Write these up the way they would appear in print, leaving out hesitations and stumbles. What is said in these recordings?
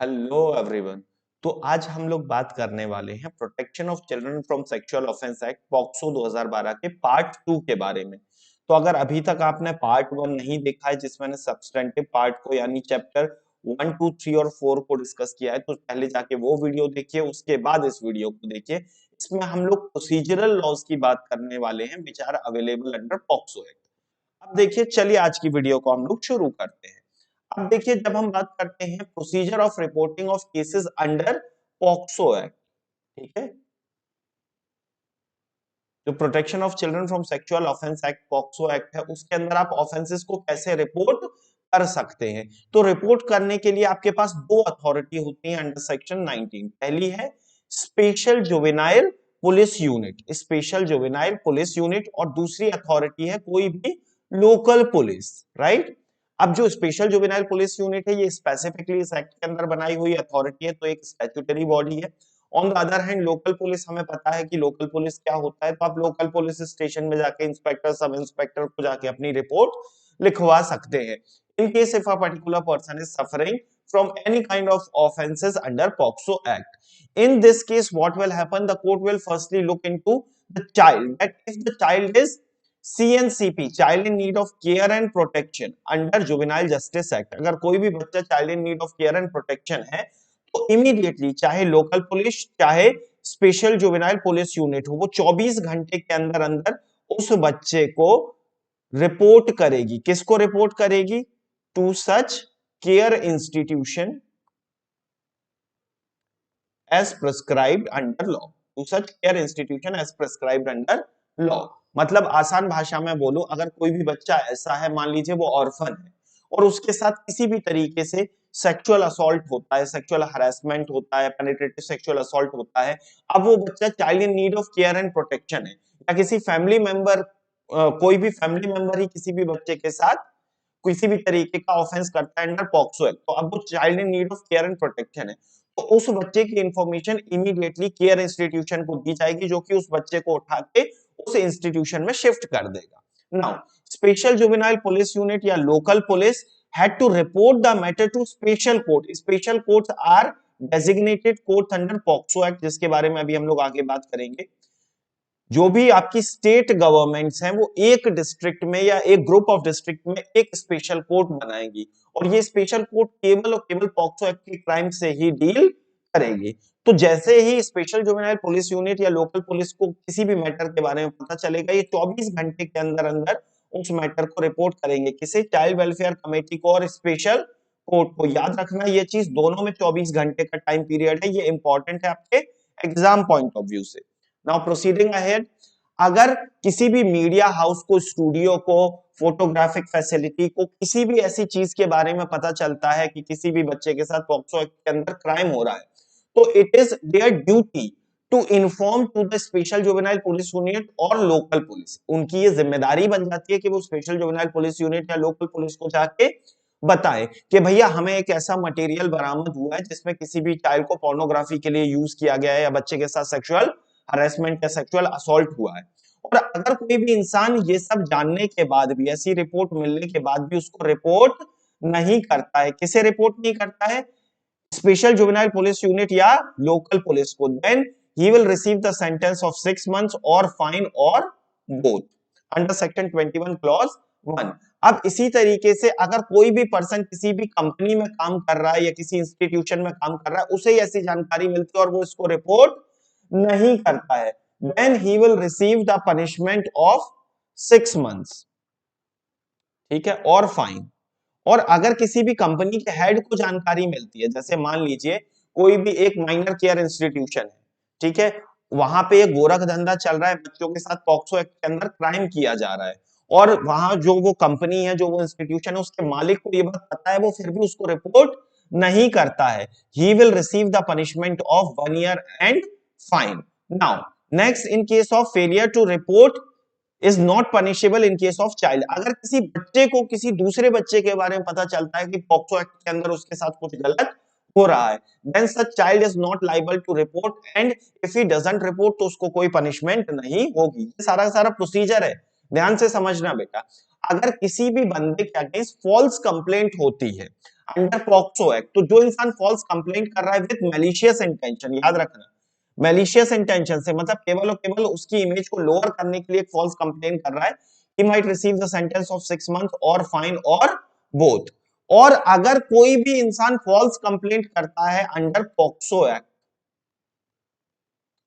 Hello everyone. तो आज हम लोग बात करने वाले हैं protection of children from sexual offence act POCSO 2012 के पार्ट 2 के बारे में। तो अगर अभी तक आपने पार्ट 1 नहीं देखा है जिसमें मैंने सब्सटेंटिव पार्ट को यानी चैप्टर 1 2 3 और 4 को डिस्कस किया है, तो पहले जाके वो वीडियो देखिए, उसके बाद इस वीडियो को देखिए। इसमें हम लोग प्रोसीजरल लॉज की बात करने वाले हैं which are available under POCSO act. अब देखिए, चलिए आज की वीडियो को हम लोग शुरू करते हैं। अब देखिए, जब हम बात करते हैं procedure of reporting of cases under POCSO act, ठीक है, जो protection of children from sexual offence act POCSO act है, उसके अंदर आप ऑफेंसेस को कैसे रिपोर्ट कर सकते हैं। तो रिपोर्ट करने के लिए आपके पास दो अथॉरिटी होती है अंडर सेक्शन 19। पहली है special juvenile police unit, special juvenile police unit, और दूसरी अथॉरिटी है कोई भी लोकल पुलिस, राइट। अब जो स्पेशल जुवेनाइल पुलिस यूनिट है, ये स्पेसिफिकली इस एक्ट के अंदर बनाई हुई अथॉरिटी है, तो एक स्टैट्यूटरी बॉडी है। On the other hand local police, हमें पता है कि लोकल पुलिस क्या होता है, तो आप लोकल पुलिस स्टेशन में जाके इंस्पेक्टर सब इंस्पेक्टर को जाके अपनी रिपोर्ट लिखवा सकते हैं। In case if a particular person is suffering from any kind of offenses under POCSO Act. In this case, what will happen? The court will firstly look into the child. That if the child is CNCP, Child in Need of Care and Protection under Juvenile Justice Act, अगर कोई भी बच्चा child in need of care and protection है, तो immediately चाहे local police चाहे special juvenile police unit हो, वो 24 घंटे के अंदर अंदर उस बच्चे को रिपोर्ट करेगी। किसको रिपोर्ट करेगी? To such care institution as prescribed under law, to such care institution as prescribed under law. मतलब आसान भाषा में बोलूं, अगर कोई भी बच्चा ऐसा है, मान लीजिए वो ऑर्फन है और उसके साथ किसी भी तरीके से सेक्सुअल असॉल्ट होता है, सेक्सुअल हरासमेंट होता है, पेनिट्रेटिव सेक्सुअल असॉल्ट होता है, अब वो बच्चा child in need of care and protection है, या किसी फैमिली मेंबर, कोई भी फैमिली मेंबर ही किसी भी बच्चे के साथ किसी भी तरीके का ऑफेंस करता है अंडर पॉक्सो एक्ट, तो अब वो child in need of care and protection है, तो उस बच्चे की इंफॉर्मेशन इमीडिएटली केयर इंस्टीट्यूशन को दी जाएगी, जो कि उस बच्चे को उठा के उस इंस्टीट्यूशन में शिफ्ट कर देगा। Now special juvenile police unit या local police had to report the matter to special court. Special courts are designated courts under POCSO Act, जिसके बारे में अभी हम लोग आगे बात करेंगे। जो भी आपकी स्टेट गवर्नमेंट्स हैं, वो एक डिस्ट्रिक्ट में या एक ग्रुप ऑफ डिस्ट्रिक्ट में एक स्पेशल कोर्ट बनाएंगी, और ये स्पेशल कोर्ट केवल और केवल पॉक्सो एक्ट के क्राइम से ही डील करेगी। तो जैसे ही स्पेशल जुवेनाइल पुलिस यूनिट या लोकल पुलिस को किसी भी मैटर के बारे में पता चलेगा, ये 24 घंटे के अंदर अंदर उस मैटर को रिपोर्ट करेंगे, किसे? चाइल्ड वेलफेयर कमेटी को और स्पेशल कोर्ट को। याद रखना ये चीज, दोनों में 24 घंटे का टाइम पीरियड है, ये इंपॉर्टेंट है आपके एग्जाम पॉइंट ऑफ व्यू से। नाउ प्रोसीडिंग अहेड, अगर किसी भी मीडिया हाउस को, स्टूडियो को, फोटोग्राफिक फैसिलिटी को किसी भी ऐसी चीज के बारे में पता चलता है कि किसी भी बच्चे के साथ पॉक्सो एक्ट के अंदर क्राइम हो रहा है, तो it is their duty to inform to the special juvenile police unit और लोकल पुलिस। उनकी ये जिम्मेदारी बन जाती है कि वो स्पेशल जुवेनाइल पुलिस यूनिट या लोकल पुलिस को जाके बताएं कि भैया हमें एक ऐसा मटेरियल बरामद हुआ है जिसमें किसी भी चाइल्ड को पोर्नोग्राफी के लिए यूज किया गया है, या बच्चे के साथ सेक्सुअल हरेसमेंट या सेक्सुअल असॉल्ट हुआ है। और अगर कोई भी इंसान ये सब जानने के बाद भी, ऐसी रिपोर्ट मिलने के बाद भी उसको रिपोर्ट नहीं करता है, किसे रिपोर्ट नहीं करता है? स्पेशल जुवेनाइल पुलिस यूनिट या लोकल पुलिस को, then he will receive the sentence of 6 months और फाइन और बोथ अंडर सेक्शन 21 क्लॉज 1। अब इसी तरीके से अगर कोई भी पर्सन किसी भी कंपनी में काम कर रहा है या किसी इंस्टीट्यूशन में काम कर रहा है, उसे ऐसी जानकारी मिलती है और वो इसको रिपोर्ट नहीं करता है, then he will receive the punishment of 6 months, ठीक है, और फाइन। और अगर किसी भी कंपनी के हेड को जानकारी मिलती है, जैसे मान लीजिए कोई भी एक माइनर केयर इंस्टीट्यूशन है, ठीक है, वहां पे एक गोरख धंधा चल रहा है, बच्चों के साथ पॉक्सो एक्ट के अंदर क्राइम किया जा रहा है, और वहां जो वो कंपनी है, जो वो इंस्टीट्यूशन है, उसके मालिक को ये बात पता है, वो फिर भी उसको रिपोर्ट नहीं करता है, he will receive the punishment of 1 year and fine. Now next, in case of failure to report is not punishable in case of child. अगर किसी बच्चे को किसी दूसरे बच्चे के बारे में पता चलता है कि पॉक्सो एक्ट के अंदर उसके साथ कुछ गलत हो रहा है, then such child is not liable to report, and if he doesn't report तो उसको कोई पनिशमेंट नहीं होगी। ये सारा सारा प्रोसीजर है, ध्यान से समझना बेटा। अगर किसी भी बंदे के अगेंस्ट फॉल्स कंप्लेंट होती है, अंडर पॉक्सो एक्ट। तो जो इंसान फॉल्स कंप्लेंट कर रहा है विद मैलिशियस इंटेंशन, याद रखना मैलिशियस इंटेंशन से मतलब केवल और केवल उसकी इमेज को लोअर करने के लिए फॉल्स कंप्लेंट कर रहा है, he might receive the sentence of 6 months और फाइन और बोथ। और अगर कोई भी इंसान फॉल्स कंप्लेंट करता है under POCSO act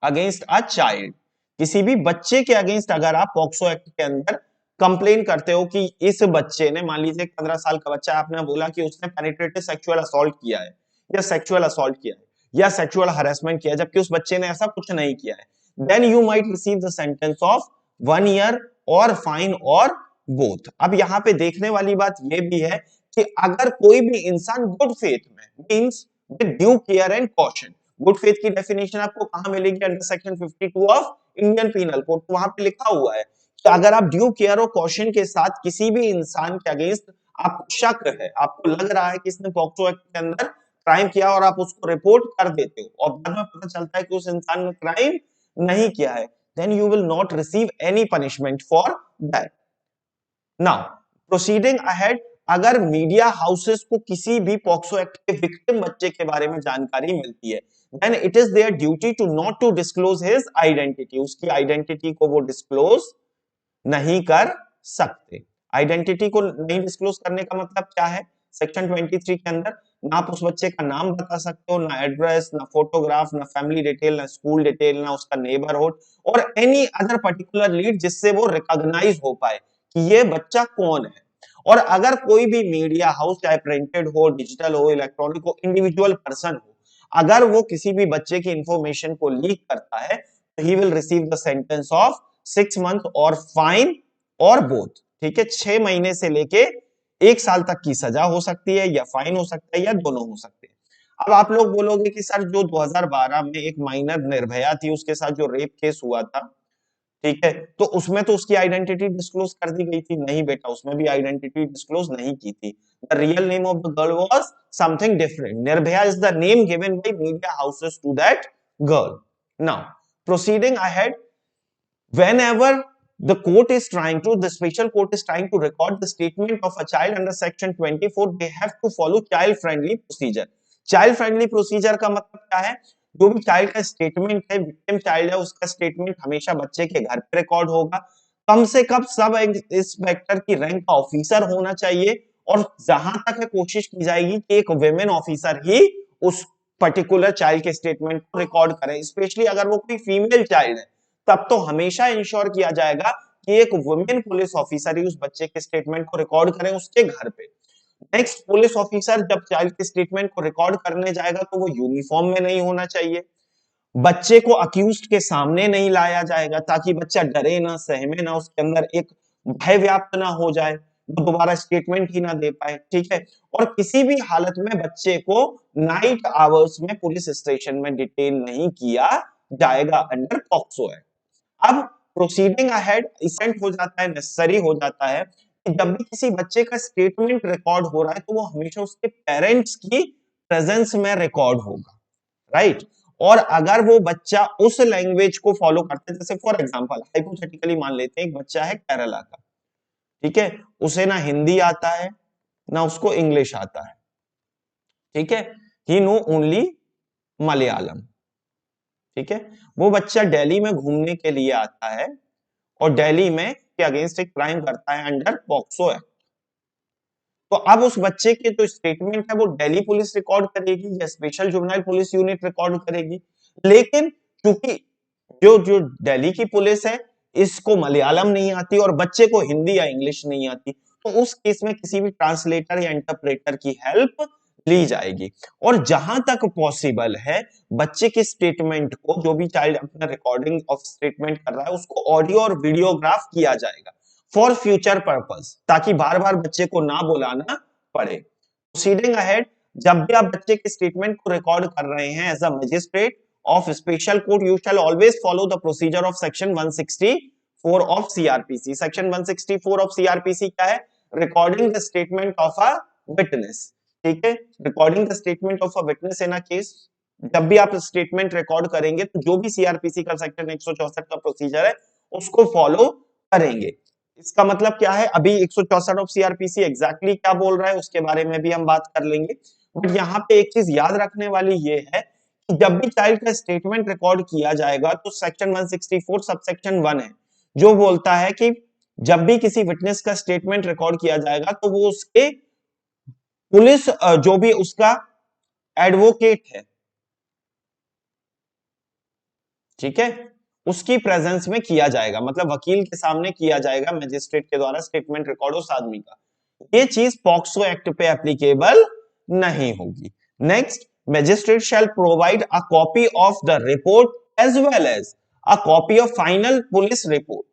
against a child, किसी भी बच्चे के अगेंस्ट अगर आप पॉक्सो एक्ट के अंदर कंप्लेन करते हो कि इस बच्चे ने, मान लीजिए 15 साल का बच्चा, आपने बोला कि उसने पेनिट्रेटिव सेक्सुअल असॉल्ट किया है या सेक्सुअल असॉल्ट किया है या सेक्सुअल हरेसमेंट किया है, जबकि उस बच्चे ने ऐसा कुछ नहीं किया है, then you might receive the sentence of 1 year और फाइन और बोथ। अब यहाँ पे देखने वाली बात यह भी है कि अगर कोई भी इंसान गुड फेथ में, means with due care and caution, good faith की डेफिनेशन आपको कहां मिलेगी? Under section 52 of Indian penal code. वहां पे लिखा हुआ है कि अगर आप ड्यू केयर और कॉशन के साथ किसी भी इंसान के अगेंस्ट आपको शक है, आपको लग रहा है कि इसने पॉक्सो एक्ट के अंदर क्राइम किया और आप उसको रिपोर्ट कर देते हो और बाद में पता चलता है कि उस इंसान ने क्राइम नहीं किया है, then you will not receive any punishment for that. Now, proceeding ahead, अगर मीडिया हाउसेस को किसी भी पॉक्सो एक्ट के विक्टिम बच्चे के बारे में जानकारी मिलती है, then it is their duty to not to disclose his identity, उसकी आइडेंटिटी को वो डिस्क्लोज नहीं कर सकते। आइडेंटिटी को नहीं डिस्क्लोज करने का मतलब क्या है? सेक्शन 23 के अंदर ना आप उस बच्चे का नाम बता सकते हो, ना एड्रेस, ना फोटोग्राफ, ना फैमिली डिटेल, ना स्कूल डिटेल, ना उसका नेबरहुड और एनी अदर पर्टिकुलर लीड जिससे वो रिकॉग्नाइज हो पाए कि ये बच्चा कौन है। और अगर कोई भी मीडिया हाउस, चाहे प्रिंटेड हो, डिजिटल हो, इलेक्ट्रॉनिक हो, इंडिविजुअल पर्सन हो, अगर वो किसी भी बच्चे की इंफॉर्मेशन को लीक करता है तो ही will receive the sentence of 6 month और फाइन और बोथ। ठीक है, 6 महीने से लेके 1 साल तक की सजा हो सकती है या फाइन हो सकता है या दोनों हो सकते हैं। अब आप लोग बोलोगे कि सर जो 2012 में एक माइनर निर्भया थी उसके साथ जो रेप केस हुआ था, ठीक है, तो उसमें तो उसकी आइडेंटिटी डिस्क्लोज कर दी गई थी। नहीं बेटा, उसमें भी आइडेंटिटी डिस्क्लोज नहीं की थी। The real name of the girl was something different. Nirbhaya is the name given by media houses to that girl. Now proceeding ahead, whenever the special court is trying to record the statement of a child under section 24, they have to follow child friendly procedure। child friendly procedure का मतलब क्या है? जो भी child का statement है, victim child है, उसका स्टेटमेंट हमेशा बच्चे के घर पे रिकॉर्ड होगा। कम से कम सब इंस्पेक्टर की रैंक का ऑफिसर होना चाहिए और जहां तक है कोशिश की जाएगी कि एक वुमेन ऑफिसर ही उस पर्टिकुलर चाइल्ड के स्टेटमेंट को रिकॉर्ड करें। स्पेशली अगर वो कोई फीमेल चाइल्ड है तब तो हमेशा इंश्योर किया जाएगा कि एक वुमेन पुलिस ऑफिसर ही उस बच्चे के स्टेटमेंट को रिकॉर्ड करें उसके घर पे। नेक्स्ट, पुलिस ऑफिसर जब चाइल्ड के स्टेटमेंट को रिकॉर्ड करने जाएगा तो वो यूनिफॉर्म में नहीं होना चाहिए। बच्चे को अक्यूज्ड के सामने नहीं लाया जाएगा ताकि बच्चा डरे ना, सहमे ना, उसके अंदर एक भय व्याप्त ना हो जाए, वो दोबारा स्टेटमेंट ही ना दे पाए। ठीक है, और किसी भी हालत में बच्चे को नाइट आवर्स में पुलिस स्टेशन में डिटेन नहीं किया जाएगा अंडर पॉक्सो एक्ट। अब प्रोसीडिंग अहेड इसेंट हो जाता है, नेसेसरी हो जाता है कि जब भी किसी बच्चे का स्टेटमेंट रिकॉर्ड हो रहा है तो वो हमेशा उसके पेरेंट्स की प्रेजेंस में रिकॉर्ड होगा, राइट। और अगर वो बच्चा उस लैंग्वेज को फॉलो करता है, जैसे फॉर एग्जांपल हाइपोथेटिकली मान लेते हैं एक बच्चा है केरला का, ठीक है, उसे ना हिंदी आता है ना उसको इंग्लिश आता है, ठीक है, ही नो ओनली मलयालम। ठीक है, वो बच्चा दिल्ली में घूमने के लिए आता है और दिल्ली में के अगेंस्ट एक क्राइम करता है अंडर पॉक्सो एक्ट। तो अब उस बच्चे के जो स्टेटमेंट है वो दिल्ली पुलिस रिकॉर्ड करेगी या special juvenile police unit record करेगी। लेकिन क्योंकि जो जो दिल्ली की पुलिस है इसको मलयालम नहीं आती और बच्चे को हिंदी या इंग्लिश नहीं आती, तो उस केस में किसी भी ट्रांसलेटर या इंटरप्रेटर की हेल्प ली जाएगी। और जहां तक पॉसिबल है बच्चे के स्टेटमेंट को, जो भी चाइल्ड अपना रिकॉर्डिंग ऑफ स्टेटमेंट कर रहा है, उसको ऑडियो और वीडियोग्राफ किया जाएगा फॉर फ्यूचर पर्पस, ताकि बार बार बच्चे को ना बुलाना पड़े। प्रोसीडिंग अहेड, जब भी आप बच्चे के स्टेटमेंट को रिकॉर्ड कर रहे हैं as a magistrate of special court, you shall always follow the procedure of section 164 of CrPC. Section 164 of CrPC क्या है? Recording the statement of a witness. ठीक है, recording the statement of a witness in a case. जब भी आप statement record करेंगे तो जो भी सीआरपीसी का सेक्शन 164 का प्रोसीजर है उसको फॉलो करेंगे। इसका मतलब क्या है, अभी 164 ऑफ सीआरपीसी एग्जैक्टली क्या बोल रहा है उसके बारे में भी हम बात कर लेंगे। बट यहाँ पे एक चीज याद रखने वाली ये है कि जब भी चाइल्ड का स्टेटमेंट रिकॉर्ड किया जाएगा तो सेक्शन 164 सबसेक्शन 1 है जो बोलता है कि जब भी किसी विटनेस का स्टेटमेंट रिकॉर्ड किया जाएगा तो वो उसके पुलिस जो भी उसका एडवोकेट है, ठीक है, उसकी प्रेजेंस में किया जाएगा, मतलब वकील के सामने किया जाएगा मजिस्ट्रेट के द्वारा स्टेटमेंट रिकॉर्ड उस आदमी का। ये चीज पॉक्सो एक्ट पे एप्लीकेबल नहीं होगी। Next, magistrate shall provide a copy of the report as well as a copy of final police report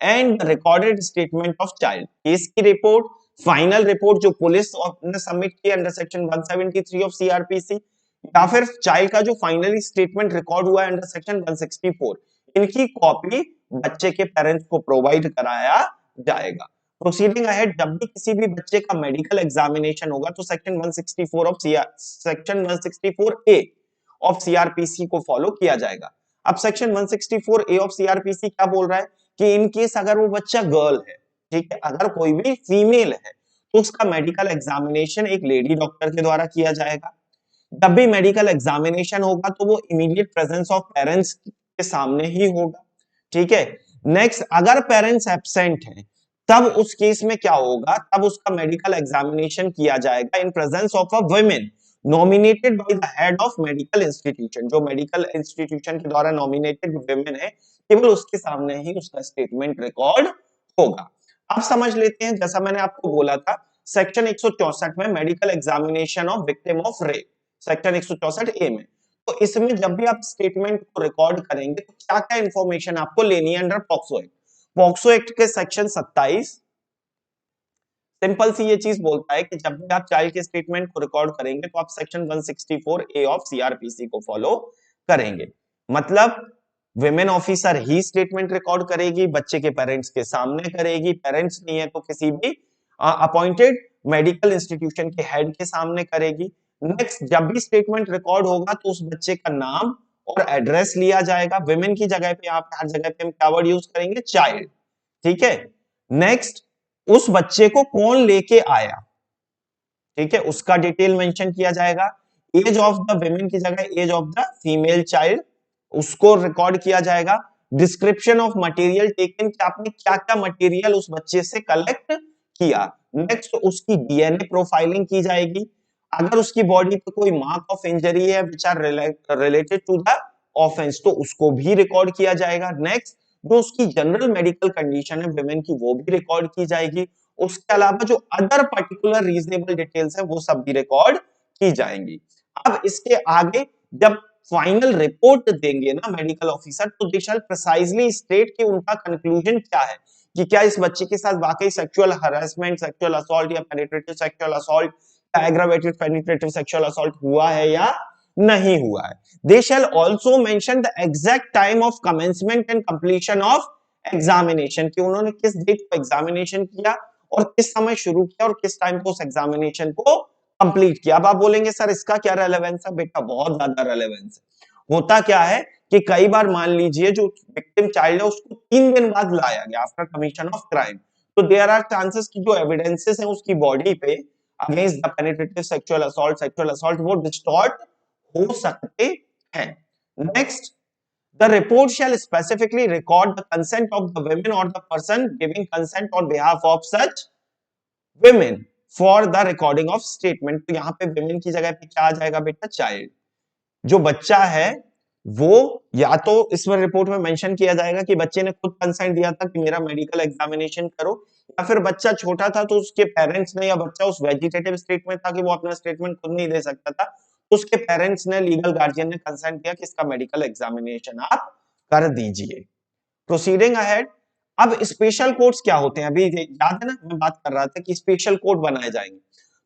and the recorded statement of child. Case की रिपोर्ट, फाइनल रिपोर्ट जो police ने submit की under section 173 of CrPC, या फिर child का जो finally statement record हुआ है अंडर सेक्शन 164, इनकी कॉपी बच्चे के पेरेंट्स को प्रोवाइड कराया जाएगा। प्रोसीडिंग अहेड, जब भी किसी भी बच्चे का मेडिकल एग्जामिनेशन होगा तो section 164 of section 164 A of CrPC को फॉलो किया जाएगा। अब सेक्शन 164 ए ऑफ सीआरपीसी क्या बोल रहा है कि इन केस अगर वो बच्चा गर्ल है, ठीक है, अगर कोई भी फीमेल है तो उसका मेडिकल एग्जामिनेशन एक लेडी डॉक्टर के द्वारा किया जाएगा। जब भी मेडिकल एग्जामिनेशन होगा तो वो इमीडिएट प्रेजेंस ऑफ पेरेंट्स के सामने ही होगा, ठीक है। नेक्स्ट, अगर पेरेंट्स एब्सेंट हैं तब उस केस में क्या होगा, तब उसका मेडिकल एग्जामिनेशन किया जाएगा in presence of a women nominated by the head of medical institution. जो मेडिकल इंस्टीट्यूशन के द्वारा नॉमिनेटेड वुमेन है केवल उसके सामने ही उसका स्टेटमेंट रिकॉर्ड होगा। अब समझ लेते हैं, जैसा मैंने आपको बोला था सेक्शन 164 में medical examination of victim of rape, section 164 ए में, तो इसमें जब भी आप स्टेटमेंट को रिकॉर्ड करेंगे तो क्या क्या इंफॉर्मेशन आपको लेनी है under POCSO act. POCSO act के सेक्शन 27 सिंपल सी ये चीज बोलता है कि जब भी आप चाइल्ड के स्टेटमेंट को रिकॉर्ड करेंगे तो आप सेक्शन 164 ए ऑफ सीआरपीसी को फॉलो करेंगे। मतलब विमेन ऑफिसर ही स्टेटमेंट रिकॉर्ड करेगी, बच्चे के पेरेंट्स के सामने करेगी, पेरेंट्स नहीं है तो किसी भी अपॉइंटेड मेडिकल इंस्टीट्यूशन के हेड के सामने करेगी। नेक्स्ट, जब भी स्टेटमेंट रिकॉर्ड होगा तो उस बच्चे का नाम और एड्रेस लिया जाएगा। विमेन की जगह पे, यहाँ पे हर जगह पे हम क्या वर्ड यूज करेंगे, चाइल्ड, ठीक है। नेक्स्ट, उस बच्चे को कौन लेके आया, ठीक है, उसका डिटेल मेंशन किया जाएगा। एज ऑफ द विमेन की जगह as of the female child, उसको रिकॉर्ड किया जाएगा। डिस्क्रिप्शन ऑफ मटेरियल टेकन, कि आपने क्या क्या मटेरियल उस बच्चे से कलेक्ट किया। नेक्स्ट, उसकी डीएनए प्रोफाइलिंग की जाएगी। अगर उसकी बॉडी पे कोई मार्क ऑफ इंजरी है which are related to the offence तो उसको भी रिकॉर्ड किया जाएगा। नेक्स्ट, जो उसकी जनरल मेडिकल कंडीशन है विमेन की वो भी रिकॉर्ड की जाएगी। उसके अलावा जो अदर पर्टिकुलर रीजनेबल डिटेल्स है वो सब भी रिकॉर्ड की जाएंगी। अब इसके आगे जब फाइनल रिपोर्ट देंगे ना मेडिकल ऑफिसर तो दे शैल प्रिसाइजली स्टेट कि उनका कंक्लूजन क्या है, कि क्या इस बच्चे के साथ वाकई सेक्सुअल हरासमेंट, सेक्सुअल असॉल्ट या पेनिट्रेटिव सेक्सुअल असॉल्ट या एग्रावेटेड पेनिट्रेटिव सेक्सुअल असॉल्ट हुआ है या नहीं हुआ है। They shall also mention the exact time of commencement and completion of examination, कि उन्होंने किस डेट को एग्जामिनेशन किया और किस समय शुरू किया और किस टाइम को उस एग्जामिनेशन को कंप्लीट किया। अब आप बोलेंगे सर इसका क्या रेलेवेंस है, बेटा बहुत ज्यादा रेलेवेंस है। होता क्या है कि कई बार मान लीजिए जो विक्टिम चाइल्ड है उसको 3 दिन बाद लाया गया आफ्टर कमीशन ऑफ क्राइम, तो देयर आर चांसेस कि जो एविडेंसेस हैं उसकी बॉडी पे against the penetrative sexual assault वो डिस्टॉर्ट हो सकते हैं। Next, the report shall specifically record the consent of the women or the person giving consent on behalf of such women for the recording of statement। तो यहाँ पे women की जगह पे क्या आ जाएगा बेटा, चाइल्ड। जो बच्चा है वो या तो इसमें रिपोर्ट में मेंशन किया जाएगा कि बच्चे ने खुद कंसेंट दिया था कि मेरा मेडिकल एग्जामिनेशन करो, या फिर बच्चा छोटा था तो उसके पेरेंट्स ने, या बच्चा उस वेजिटेटिव स्टेट में था कि वो अपना स्टेटमेंट खुद नहीं दे सकता था तो उसके पेरेंट्स ने, लीगल गार्जियन ने कंसेंट दिया कि इसका मेडिकल एग्जामिनेशन आप कर दीजिए। प्रोसीडिंग अहेड, अब स्पेशल कोर्ट्स क्या होते हैं, अभी याद है ना मैं बात कर रहा था कि स्पेशल कोर्ट बनाए जाएंगे,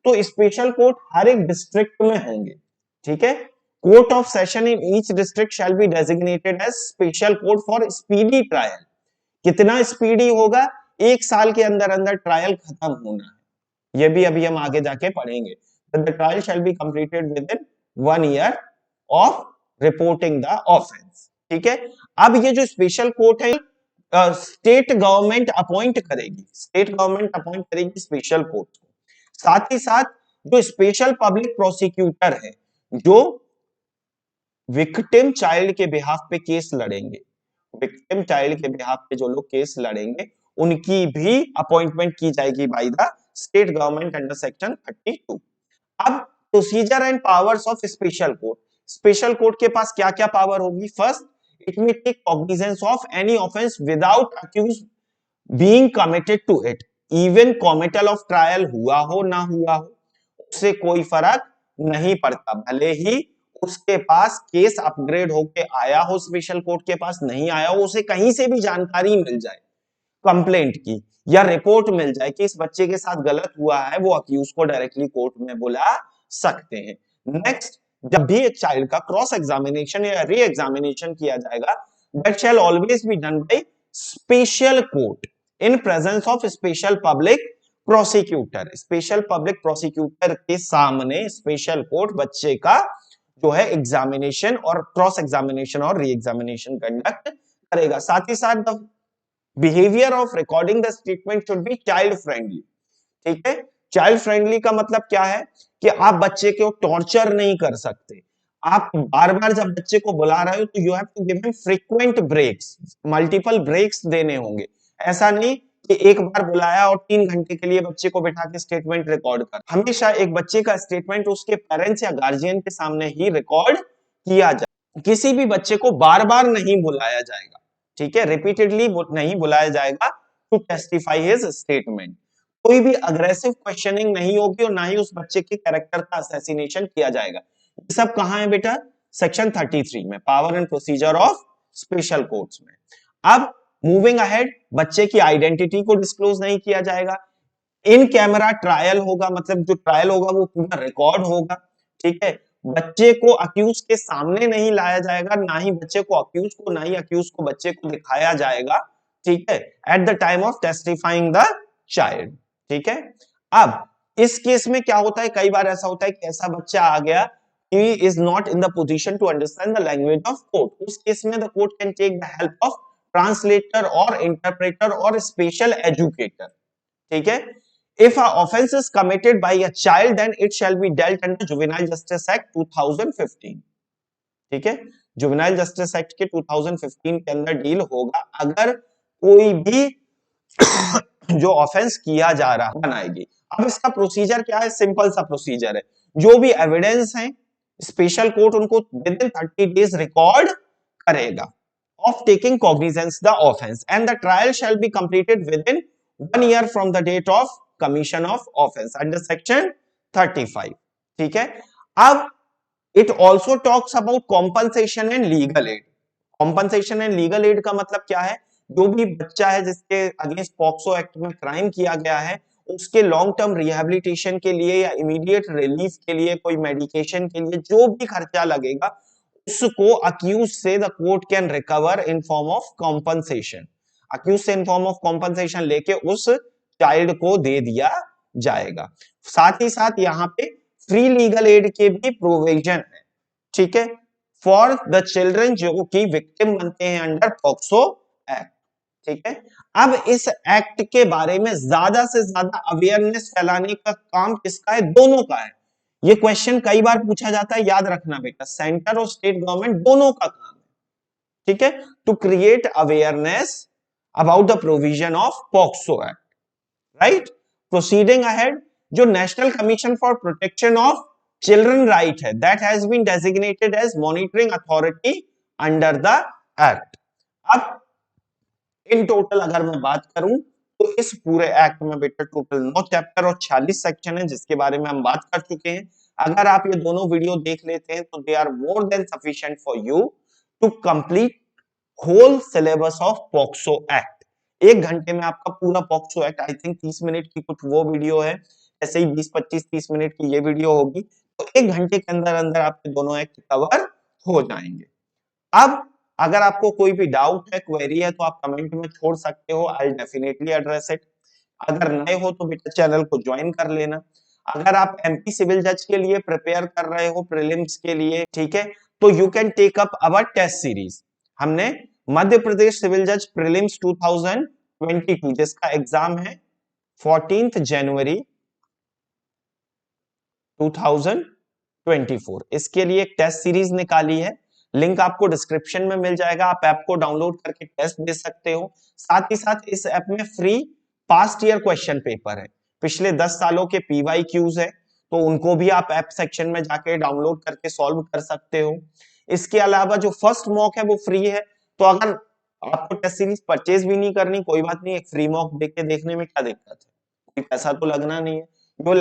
तो स्पेशल कोर्ट हर एक डिस्ट्रिक्ट में होंगे, ठीक है। Court of session in each district shall be designated as special court for speedy trial. कितना स्पीडी होगा, 1 साल के अंदर अंदर ट्रायल खत्म होना है, ये भी अभी हम आगे जाके पढ़ेंगे। The trial shall be completed with in 1 year of reporting the offence, ठीक है। अब ये जो स्पेशल कोर्ट है स्टेट गवर्नमेंट अपॉइंट करेगी, स्टेट गवर्नमेंट अपॉइंट करेगी स्पेशल कोर्ट को। साथ ही साथ जो स्पेशल पब्लिक प्रोसिक्यूटर है, जो विक्टिम चाइल्ड के बिहाफ पे केस लड़ेंगे, विक्टिम चाइल्ड के बिहाफ पे जो लोग केस लड़ेंगे, उनकी भी अपॉइंटमेंट की जाएगी by the state government under section 32। अब procedure and powers of special court, special court के पास क्या क्या पावर होगी? First, it may take cognizance of any offence without accused being committed to it, even committal of trial हुआ हो ना हुआ हो, उससे कोई फर्क नहीं पड़ता, भले ही उसके पास केस अपग्रेड होके आया हो, स्पेशल कोर्ट के पास नहीं आया हो, उसे कहीं से भी जानकारी मिल जाए कंप्लेंट की या रिपोर्ट मिल जाए कि इस बच्चे के साथ गलत हुआ है, वो अक्यूज को डायरेक्टली कोर्ट में बुला सकते हैं। नेक्स्ट, जब भी एक चाइल्ड का क्रॉस एग्जामिनेशन या री एग्जामिनेशन किया जाएगा, that shell always be done by special court in presence of special public prosecutor. Special public prosecutor के सामने स्पेशल कोर्ट बच्चे का जो है एग्जामिनेशन और क्रॉस एग्जामिनेशन और री एग्जामिनेशन कंडक्ट करेगा। साथ ही साथ the behaviour of recording the statement should be child friendly. ठीक है, चाइल्ड फ्रेंडली का मतलब क्या है कि आप बच्चे को टॉर्चर नहीं कर सकते, आप बार बार जब बच्चे को बुला रहे हो तो you have to give him frequent breaks, multiple breaks देने होंगे। ऐसा नहीं कि एक बार बुलाया और 3 घंटे के लिए बच्चे को बिठा के स्टेटमेंट रिकॉर्ड कर। हमेशा एक बच्चे का स्टेटमेंट उसके पेरेंट्स या गार्जियन के सामने ही रिकॉर्ड किया जाए, किसी भी बच्चे को बार बार नहीं बुलाया जाएगा। ठीक है, रिपीटेडली नहीं बुलाया जाएगा टू टेस्टिफाई हिज स्टेटमेंट। कोई भी अग्रेसिव क्वेश्चनिंग नहीं होगी और ना ही उस बच्चे के कैरेक्टर का असैसिनेशन किया जाएगा। ये सब कहां है बेटा? सेक्शन 33 में, power and procedure of special courts में। अब मूविंग अहेड, बच्चे की आइडेंटिटी को डिस्क्लोज नहीं किया जाएगा। इन कैमरा ट्रायल होगा, मतलब जो ट्रायल होगा वो पूरा रिकॉर्ड होगा। ठीक है, बच्चे को अक्यूज के सामने नहीं लाया जाएगा, ना ही बच्चे को अक्यूज को, ना ही अक्यूज को बच्चे को दिखाया जाएगा। ठीक है, at the time of testifying the child. ठीक है, अब इस केस में क्या होता है, कई बार ऐसा होता है कि ऐसा बच्चा आ गया, he is not in the position to understand the language of court, उस केस में the court can take the help of translator or interpreter or special educator। ठीक है, if a offense is committed by a child then it shall be dealt under Juvenile Justice Act 2015। ठीक है, juvenile justice act के 2015 के अंदर deal होगा अगर कोई भी जो ऑफेंस किया जा रहा बनाएगी। अब इसका प्रोसीजर क्या है? सिंपल सा प्रोसीजर है, जो भी एविडेंस है स्पेशल कोर्ट उनको विद इन 30 डेज रिकॉर्ड करेगा of taking cognizance the offense and the trial shall be completed within 1 year from the date of commission of offense under section 35। ठीक है, अब it also talks about compensation and legal aid। compensation and legal aid का मतलब क्या है? जो भी बच्चा है जिसके अगेंस्ट पॉक्सो एक्ट में क्राइम किया गया है, उसके लॉन्ग टर्म रिहेबिलिटेशन के लिए या इमीडिएट रिलीफ के लिए, कोई मेडिकेशन के लिए जो भी खर्चा लगेगा, उसको अक्यूज से the court can recover in form of compensation. Accused से इन फॉर्म ऑफ कॉम्पनसेशन लेके उस चाइल्ड को दे दिया जाएगा। साथ ही साथ यहाँ पे फ्री लीगल एड के भी प्रोविजन है। ठीक है, फॉर द चिल्ड्रन जो कि विक्टिम बनते हैं अंडर पॉक्सो एक्ट। ठीक है, अब इस एक्ट के बारे में ज्यादा से ज्यादा अवेयरनेस फैलाने का काम किसका है? दोनों का है। ये क्वेश्चन कई बार पूछा जाता है, याद रखना बेटा, सेंटर और स्टेट गवर्नमेंट दोनों का काम है। ठीक है, to create awareness about the provision of POCSO act. Right, proceeding ahead, जो national commission for protection of children right है, that has been designated as monitoring authority under the act. अब इन टोटल अगर मैं बात करूं तो इस पूरे एक्ट में बेटा टोटल 9 चैप्टर और 46 सेक्शन है, जिसके बारे में हम बात कर चुके हैं। अगर आप ये दोनों वीडियो देख लेते हैं तो they are more than sufficient for you to complete whole syllabus of POCSO act. 1 घंटे में आपका पूरा POCSO act, I think 30 minute की कुछ वो वीडियो है, ऐसे ही 20-25-30 मिनट की ये वीडियो होगी, तो 1 घंटे के अंदर अंदर आपके दोनों एक्ट कवर हो जाएंगे। अब अगर आपको कोई भी डाउट है, क्वेरी है, तो आप कमेंट में छोड़ सकते हो, आई डेफिनेटली एड्रेस इट। अगर नए हो तो बेटा चैनल को ज्वाइन कर लेना। अगर आप एमपी सिविल जज के लिए प्रिपेयर कर रहे हो, प्रीलिम्स के लिए, ठीक है, तो you can take up our test series. हमने मध्य प्रदेश सिविल जज प्रीलिम्स 2022 जिसका एग्जाम है 14 जनवरी 2024, इसके लिए एक टेस्ट सीरीज निकाली है। लिंक आपको डिस्क्रिप्शन में मिल जाएगा, आप ऐप को डाउनलोड करके टेस्ट दे सकते हो। साथ ही साथ इस ऐप में free past year question paper है, पिछले 10 सालों के PYQs है, तो उनको भी आप ऐप सेक्शन में जाके डाउनलोड करके सॉल्व कर सकते हो। इसके अलावा जो फर्स्ट मॉक है वो फ्री है, तो अगर आपको टेस्ट सीरीज परचेज भी नहीं करनी, कोई बात नहीं, एक फ्री मॉक देके देखने में क्या दिक्कत है, कोई पैसा तो लगना नहीं है। जो